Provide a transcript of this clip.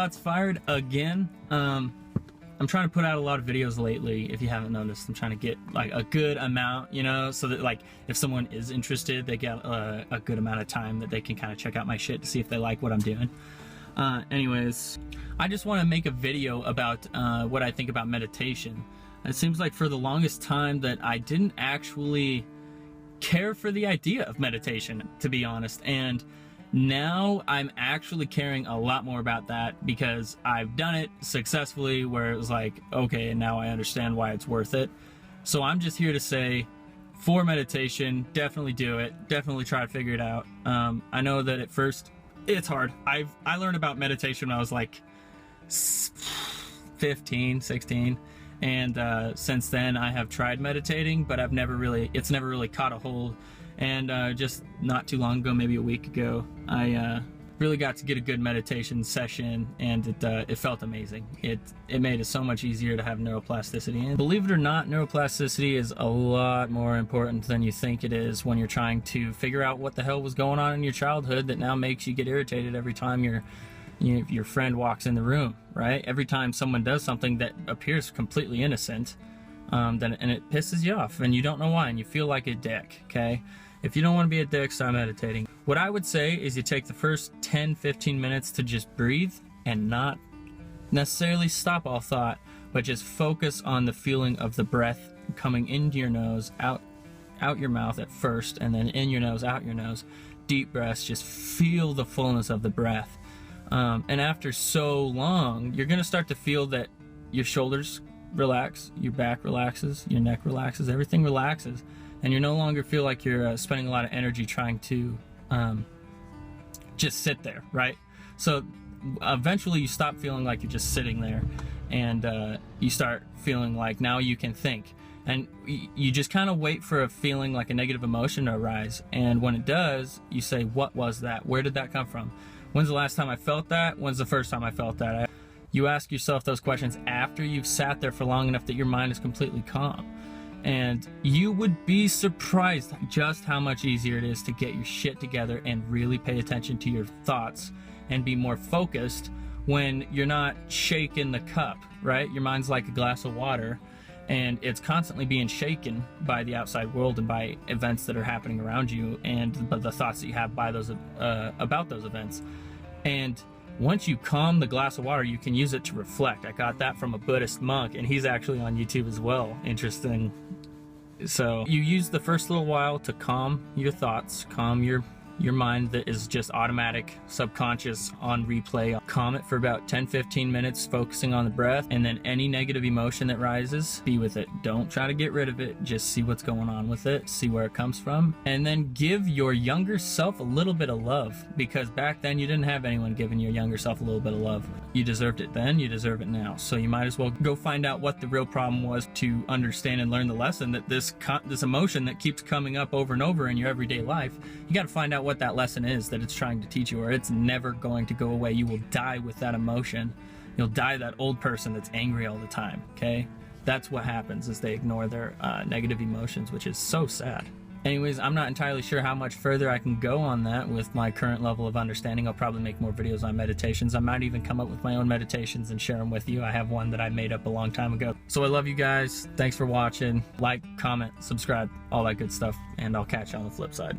Thoughts Fired again. I'm trying to put out a lot of videos lately. If you haven't noticed, I'm trying to get like a good amount, you know, so that like if someone is interested, they get a good amount of time that they can kind of check out my shit to see if they like what I'm doing. Anyways, I just want to make a video about what I think about meditation. It seems like for the longest time that I didn't actually care for the idea of meditation, to be honest, and now I'm actually caring a lot more about that because I've done it successfully, where it was like, okay, now I understand why it's worth it. So I'm just here to say, for meditation, definitely do it. Definitely try to figure it out. I know that at first it's hard. I learned about meditation when I was like 15, 16. And since then I have tried meditating, but it's never really caught a hold. And just not too long ago, maybe a week ago, I really got to get a good meditation session, and it felt amazing. It made it so much easier to have neuroplasticity. And believe it or not, neuroplasticity is a lot more important than you think it is when you're trying to figure out what the hell was going on in your childhood that now makes you get irritated every time your friend walks in the room, right? Every time someone does something that appears completely innocent, and it pisses you off, and you don't know why, and you feel like a dick, okay? If you don't want to be a dick, start meditating. What I would say is you take the first 10-15 minutes to just breathe and not necessarily stop all thought, but just focus on the feeling of the breath coming into your nose, out your mouth at first, and then in your nose, out your nose. Deep breaths, just feel the fullness of the breath. And after so long, you're gonna start to feel that your shoulders relax, your back relaxes, your neck relaxes, everything relaxes, and you no longer feel like you're spending a lot of energy trying to just sit there, right? So eventually you stop feeling like you're just sitting there, and you start feeling like now you can think. And you just kind of wait for a feeling like a negative emotion to arise, and when it does, you say, what was that? Where did that come from? When's the last time I felt that? When's the first time I felt that? You ask yourself those questions after you've sat there for long enough that your mind is completely calm. And you would be surprised just how much easier it is to get your shit together and really pay attention to your thoughts and be more focused when you're not shaking the cup, right? Your mind's like a glass of water, and it's constantly being shaken by the outside world and by events that are happening around you, and the thoughts that you have by those about those events. And once you calm the glass of water, you can use it to reflect. I got that from a Buddhist monk, and he's actually on YouTube as well. Interesting. So you use the first little while to calm your thoughts, calm your mind that is just automatic, subconscious, on replay. Calm it for about 10-15 minutes, focusing on the breath, and then any negative emotion that rises, be with it. Don't try to get rid of it, just see what's going on with it, see where it comes from, and then give your younger self a little bit of love, because back then you didn't have anyone giving your younger self a little bit of love. You deserved it then, you deserve it now, so you might as well go find out what the real problem was to understand and learn the lesson that this emotion that keeps coming up over and over in your everyday life, you got to find out what that lesson is that it's trying to teach you, or it's never going to go away. You will die with that emotion. You'll die that old person that's angry all the time, okay? That's what happens, is they ignore their negative emotions, which is so sad. Anyways, I'm not entirely sure how much further I can go on that with my current level of understanding. I'll probably make more videos on meditations. I might even come up with my own meditations and share them with you. I have one that I made up a long time ago. So I love you guys. Thanks for watching. Like, comment, subscribe, all that good stuff, and I'll catch you on the flip side.